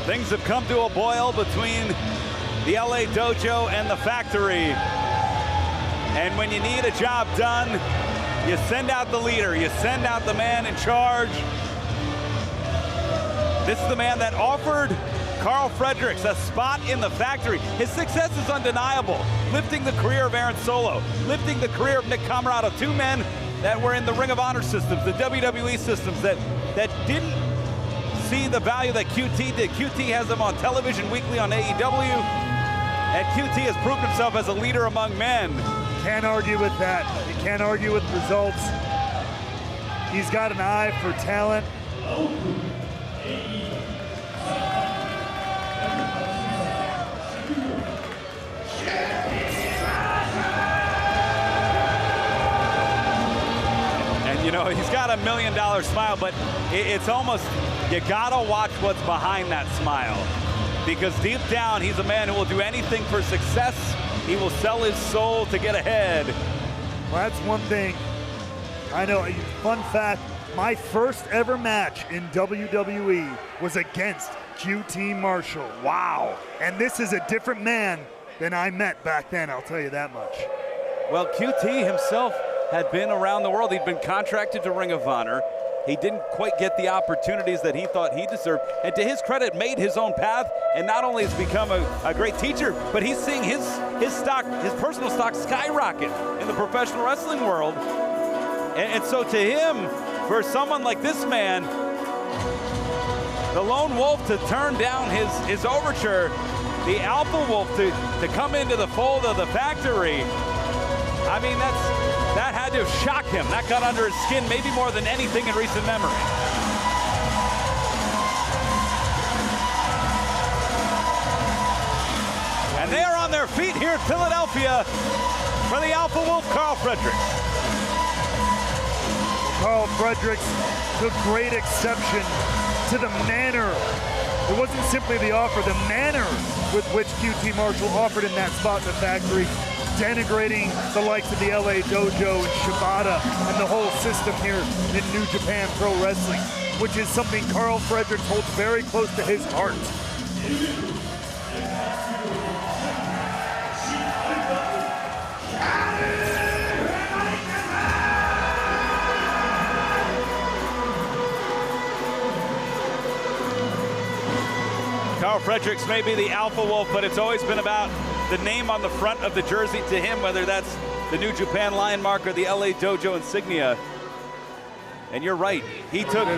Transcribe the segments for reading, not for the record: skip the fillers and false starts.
Things have come to a boil between the LA Dojo and the factory. And when you need a job done, you send out the leader, you send out the man in charge. This is the man that offered Carl Fredericks a spot in the factory. His success is undeniable, lifting the career of Aaron Solo, lifting the career of Nick Camarado, two men that were in the Ring of Honor systems, the WWE systems, that didn't see the value that QT did. QT has them on television weekly on AEW, and QT has proven himself as a leader among men. Can't argue with that. You can't argue with results. He's got an eye for talent. And you know, he's got $1 million smile, but it's almost, you gotta watch what's behind that smile. Because deep down, he's a man who will do anything for success. He will sell his soul to get ahead. Well, that's one thing. I know, fun fact, my first ever match in WWE was against QT Marshall. Wow. And this is a different man than I met back then, I'll tell you that much. Well, QT himself had been around the world. He'd been contracted to Ring of Honor. He didn't quite get the opportunities that he thought he deserved. And to his credit, made his own path, and not only has become a great teacher, but he's seeing his stock, his personal stock skyrocket in the professional wrestling world. And so to him, for someone like this man, the lone wolf to turn down his overture, the alpha wolf to come into the fold of the factory, I mean, that had to shock him. That got under his skin maybe more than anything in recent memory. And they are on their feet here in Philadelphia for the alpha wolf, Carl Fredericks. Carl Fredericks took great exception to the manner. It wasn't simply the offer, the manner with which QT Marshall offered in that spot in the factory, denigrating the likes of the LA Dojo and Shibata and the whole system here in New Japan Pro Wrestling, which is something Carl Fredericks holds very close to his heart. Carl Fredericks may be the alpha wolf, but it's always been about the name on the front of the jersey to him, whether that's the New Japan Lion mark or the LA Dojo insignia. And you're right, he took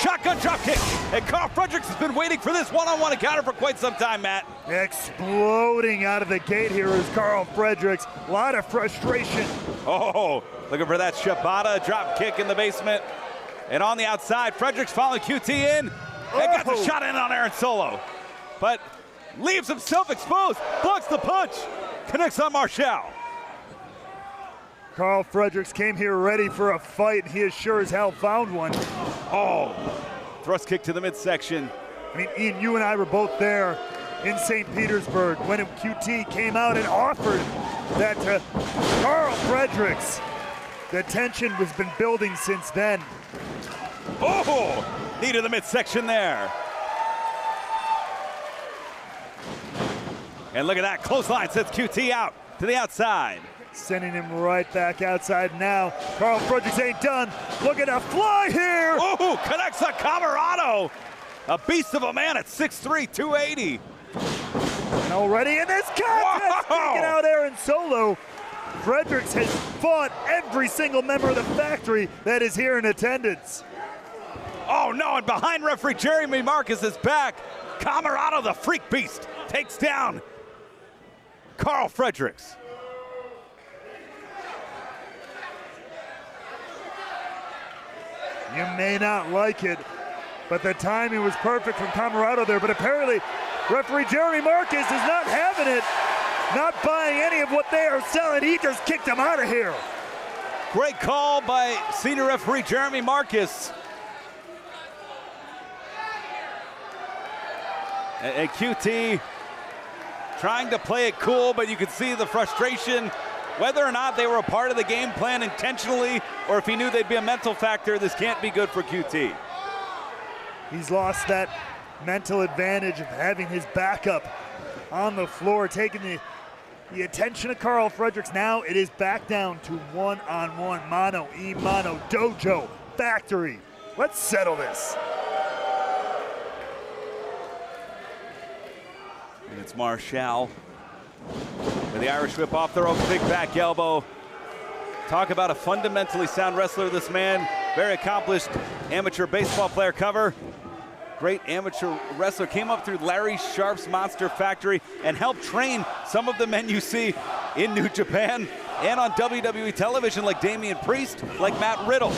shotgun drop kick, and Carl Fredericks has been waiting for this one-on-one encounter for quite some time, Matt. Exploding out of the gate here is Carl Fredericks. A lot of frustration. Oh, looking for that Shibata drop kick in the basement. And on the outside, Fredericks following QT in. And got the shot in on Aaron Solo, but leaves himself exposed, blocks the punch, connects on Marshall. Carl Fredericks came here ready for a fight, and he as sure as hell found one. Oh, thrust kick to the midsection. I mean, Ian, you and I were both there in St. Petersburg when QT came out and offered that to Carl Fredericks. The tension has been building since then. Oh! Knee to the midsection there. And look at that, clothesline sends QT out to the outside. Sending him right back outside now. Carl Fredericks ain't done. Look at a fly here. Oh, connects on Camarado. A beast of a man at 6'3", 280. And already in this contest, taking out Aaron Solo. Fredericks has fought every single member of the factory that is here in attendance. Oh no, and behind referee Jeremy Marcus is back. Camarado, the freak beast, takes down Carl Fredericks. You may not like it, but the timing was perfect from Camarado there, but apparently referee Jeremy Marcus is not having it, not buying any of what they are selling. He just kicked him out of here. Great call by senior referee Jeremy Marcus. And QT trying to play it cool, but you could see the frustration. Whether or not they were a part of the game plan intentionally, or if he knew they'd be a mental factor, this can't be good for QT. He's lost that mental advantage of having his backup on the floor, taking the attention of Carl Fredericks. Now it is back down to one-on-one, mano-a-mano, dojo, factory. Let's settle this. And it's Marshall with the Irish whip off the ropes, big back elbow. Talk about a fundamentally sound wrestler, this man. Very accomplished amateur baseball player cover. Great amateur wrestler. Came up through Larry Sharp's Monster Factory and helped train some of the men you see in New Japan and on WWE television, like Damian Priest, like Matt Riddle.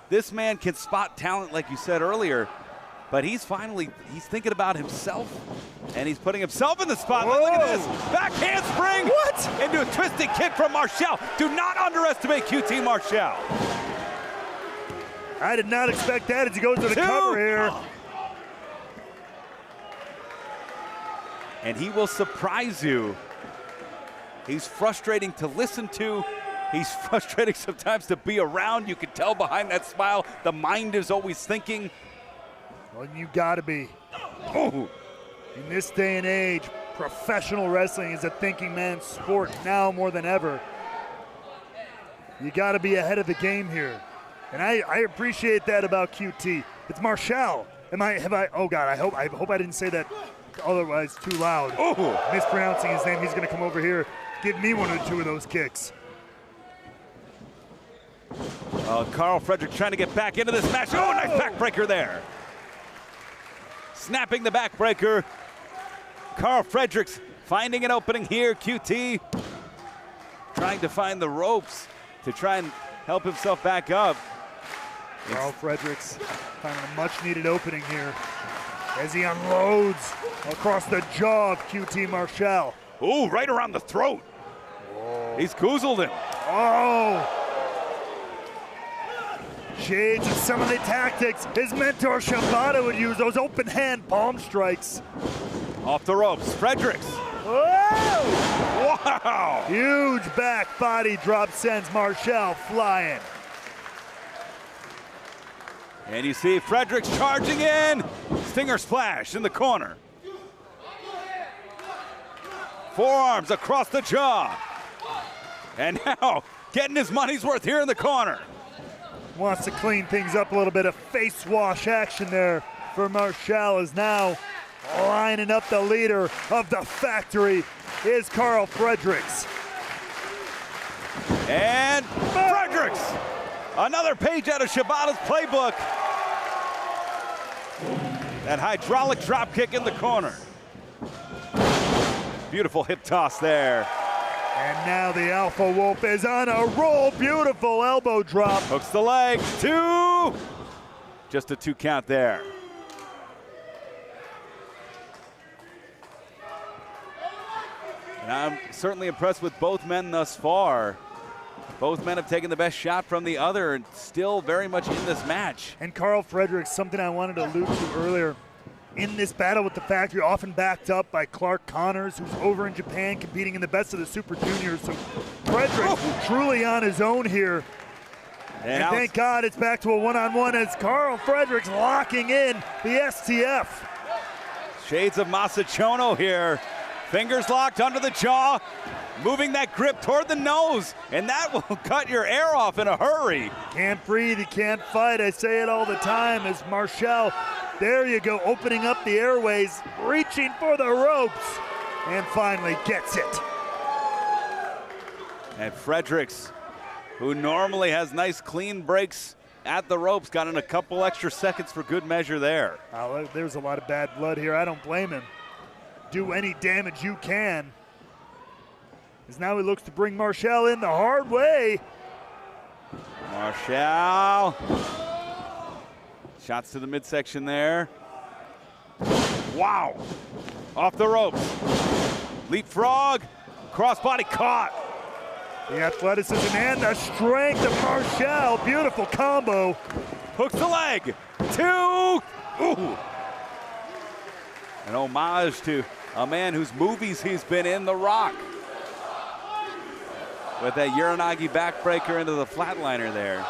This man can spot talent, like you said earlier, but he's thinking about himself, and he's putting himself in the spotlight. Look at this, back handspring. What? Into a twisted kick from Marshall. Do not underestimate QT Marshall. I did not expect that as he goes to the cover here. And he will surprise you. He's frustrating to listen to. He's frustrating sometimes to be around. You can tell behind that smile, the mind is always thinking. Well, you gotta be. Oh. In this day and age, professional wrestling is a thinking man's sport now more than ever. You gotta be ahead of the game here. And I appreciate that about QT. It's Marshall. Oh God, I hope I didn't say that otherwise too loud. Oh. Mispronouncing his name, he's gonna come over here, give me one or two of those kicks. Carl Frederick trying to get back into this match. Oh, nice backbreaker there. Snapping the backbreaker. Carl Fredericks finding an opening here. QT trying to find the ropes to try and help himself back up. Carl Fredericks finding a much needed opening here as he unloads across the jaw of QT Marshall. Ooh, right around the throat. Whoa. He's goozled him. Oh! Shades of some of the tactics his mentor Shibata would use, those open hand palm strikes. Off the ropes, Fredericks. Whoa! Wow! Huge back body drop sends Marshall flying. And you see Fredericks charging in. Stinger splash in the corner. Forearms across the jaw. And now getting his money's worth here in the corner. Wants to clean things up a little bit of face wash action there for Marshall, is now lining up the leader of the factory is Carl Fredericks. And Fredericks, another page out of Shibata's playbook. That hydraulic drop kick in the corner. Beautiful hip toss there. And now the Alpha Wolf is on a roll. Beautiful elbow drop. Hooks the leg. 2. Just a 2 count there. And I'm certainly impressed with both men thus far. Both men have taken the best shot from the other and still very much in this match. And Carl Fredericks, something I wanted to allude to earlier, in this battle with the factory, often backed up by Clark Connors, who's over in Japan competing in the best of the Super Juniors. So Fredericks truly on his own here. And thank God it's back to a one-on-one as Carl Fredericks locking in the STF. Shades of Masachono here. Fingers locked under the jaw, moving that grip toward the nose, and that will cut your air off in a hurry. Can't breathe, you can't fight. I say it all the time as Marshall, there you go, opening up the airways, reaching for the ropes, and finally gets it. And Fredericks, who normally has nice clean breaks at the ropes, got in a couple extra seconds for good measure there. Oh, there's a lot of bad blood here. I don't blame him. Do any damage you can. As now he looks to bring Marshall in the hard way. Marshall. Shots to the midsection there. Wow. Off the ropes. Leapfrog. Crossbody caught. The athleticism and the strength of Marshall. Beautiful combo. Hooks the leg. 2. Ooh. An homage to a man whose movies he's been in, The Rock. With that Uranagi backbreaker into the flatliner there.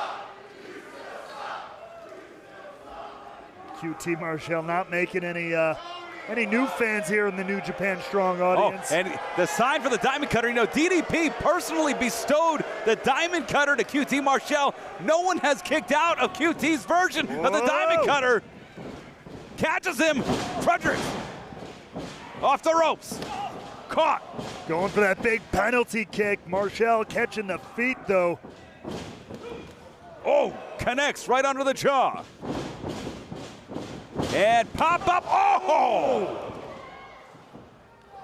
QT Marshall not making any new fans here in the New Japan Strong audience. Oh, and the sign for the Diamond Cutter, you know, DDP personally bestowed the Diamond Cutter to QT Marshall. No one has kicked out of QT's version of the Diamond Cutter. Catches him, Frederick, off the ropes, caught. Going for that big penalty kick. Marshall catching the feet though. Oh, connects right under the jaw. And pop up, oh!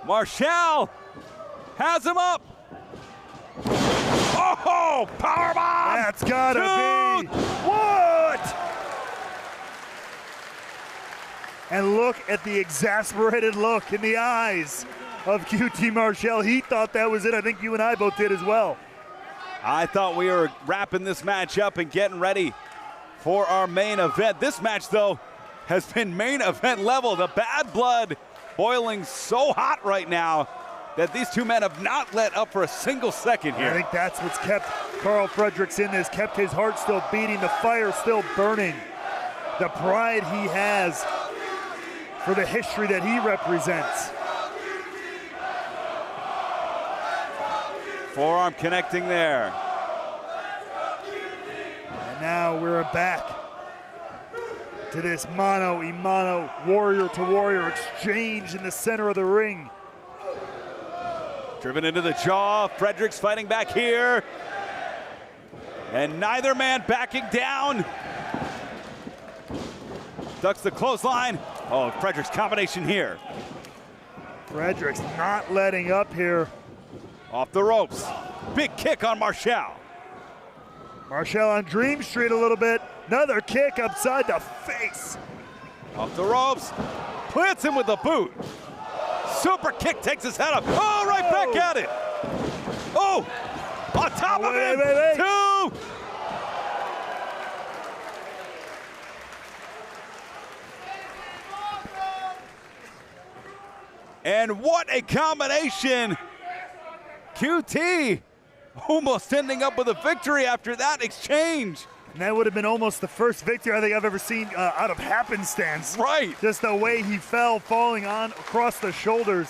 Marshall has him up. Oh, powerbomb! That's gotta be. What? And look at the exasperated look in the eyes of QT Marshall. He thought that was it. I think you and I both did as well. I thought we were wrapping this match up and getting ready for our main event. This match, though, has been main event level. The bad blood boiling so hot right now that these two men have not let up for a single second here. I think that's what's kept Carl Fredericks in this, kept his heart still beating, the fire still burning. The pride he has for the history that he represents. Forearm connecting there. And now we're back to this mano-a-mano, warrior-to-warrior exchange in the center of the ring. Driven into the jaw, Fredericks fighting back here. And neither man backing down. Ducks the clothesline. Oh, Fredericks combination here. Fredericks not letting up here. Off the ropes. Big kick on Marshall. Marshall on Dream Street a little bit. Another kick upside the face. Off the ropes. Plants him with the boot. Super kick takes his head up. Oh, right back at it. Oh, on top of him. Two. And what a combination. QT almost ending up with a victory after that exchange. And that would have been almost the first victory I think I've ever seen out of happenstance. Right. Just the way he fell, falling on across the shoulders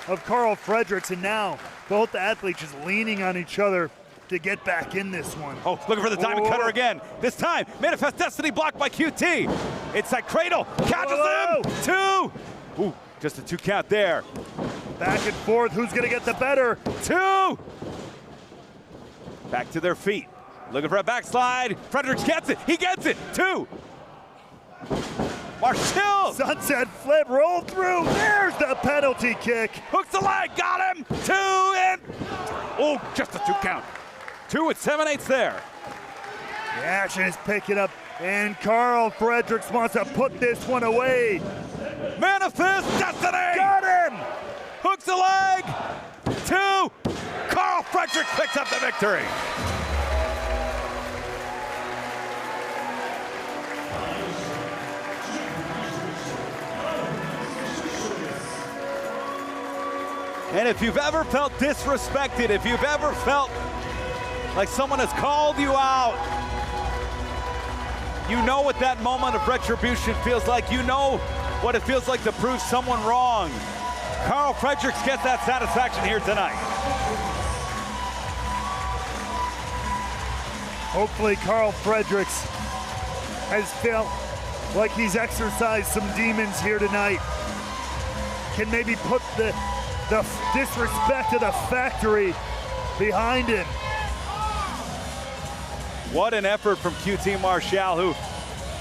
of Carl Fredericks, and now both athletes just leaning on each other to get back in this one. Oh, looking for the Diamond Cutter again. This time, Manifest Destiny blocked by QT. Inside cradle, catches him. Two. Ooh, just a 2 count there. Back and forth, who's gonna get the better? Two. Back to their feet. Looking for a backslide. Fredericks gets it. He gets it. Two. Marshall. Sunset flip, roll through. There's the penalty kick. Hooks the leg. Got him. Two and. Oh, just a 2 count. 2 with 7/8 there. The action is picking up, and Carl Fredericks wants to put this one away. Manifest Destiny. Got him. Hooks the leg. Two. Carl Fredericks picks up the victory. And if you've ever felt disrespected, if you've ever felt like someone has called you out, you know what that moment of retribution feels like. You know what it feels like to prove someone wrong. Carl Fredericks gets that satisfaction here tonight. Hopefully Carl Fredericks has felt like he's exercised some demons here tonight. Can maybe put the disrespect of the factory behind him. What an effort from QT Marshall, who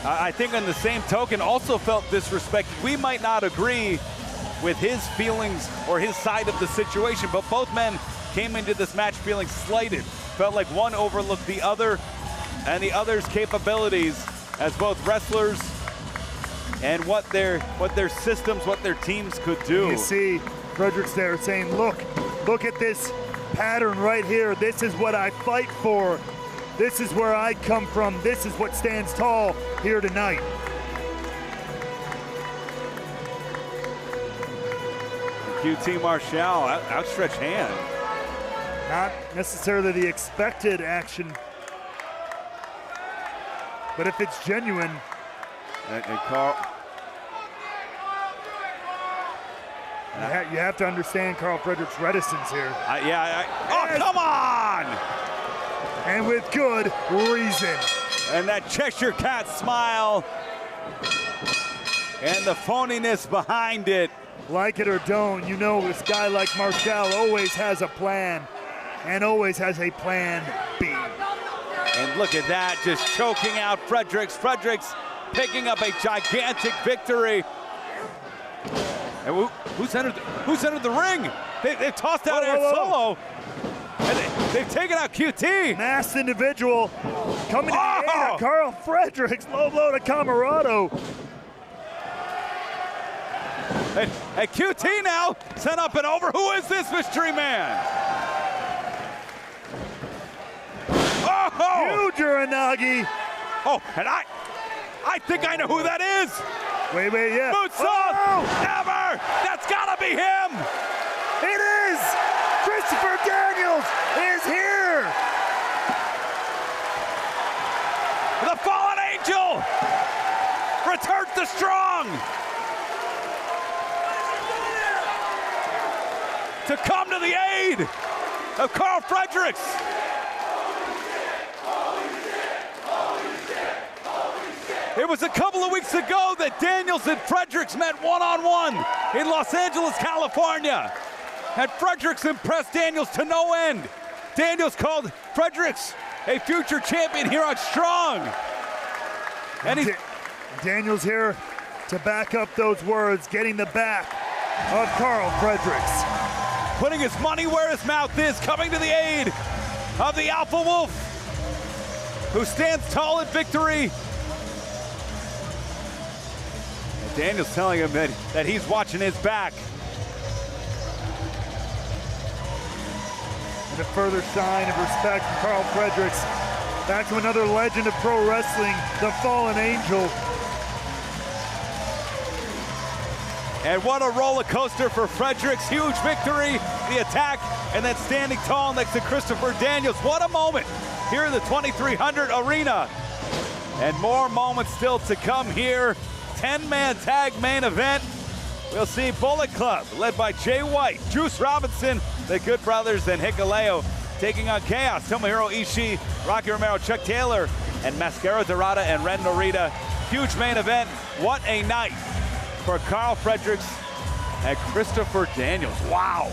I think on the same token also felt disrespected. We might not agree with his feelings or his side of the situation, but both men came into this match feeling slighted. Felt like one overlooked the other and the other's capabilities as both wrestlers and what their systems, what their teams could do. You see Fredericks there saying, look at this pattern right here. This is what I fight for. This is where I come from. This is what stands tall here tonight. QT Marshall, outstretched hand. Not necessarily the expected action, but if it's genuine, And Carl. You have to understand Carl Frederick's reticence here. Oh, come on! And with good reason. And that Cheshire Cat smile. And the phoniness behind it. Like it or don't, you know this guy like Marshall always has a plan. And always has a plan B. And look at that, just choking out Fredericks. Fredericks picking up a gigantic victory. And who's entered the ring? They've tossed out Aaron Solo. And they've taken out QT. Masked individual coming to the aid of Carl Fredericks. Low blow to Camarado. And QT now sent up and over. Who is this mystery man? Huge Uranagi. Oh, and I think I know who that is. Wait, yeah. Moonsault, never. That's gotta be him. It is. Christopher Daniels is here. The fallen angel returns to strong. To come to the aid of Carl Fredericks. It was a couple of weeks ago that Daniels and Fredericks met one-on-one in Los Angeles, California. And Fredericks impressed Daniels to no end. Daniels called Fredericks a future champion here on Strong. And Daniels here to back up those words, getting the back of Carl Fredericks. Putting his money where his mouth is, coming to the aid of the Alpha Wolf, who stands tall in victory. And Daniels telling him that he's watching his back. And a further sign of respect from Carl Fredericks. Back to another legend of pro wrestling, the Fallen Angel. And what a roller coaster for Fredericks. Huge victory, the attack, and then standing tall next to Christopher Daniels. What a moment here in the 2300 arena. And more moments still to come here. 10-man tag main event. We'll see Bullet Club, led by Jay White, Juice Robinson, the Good Brothers, and Hikuleo, taking on Chaos, Tomohiro Ishii, Rocky Romero, Chuck Taylor, and Mascara Dorada and Ren Narita. Huge main event. What a night for Carl Fredericks and Christopher Daniels. Wow.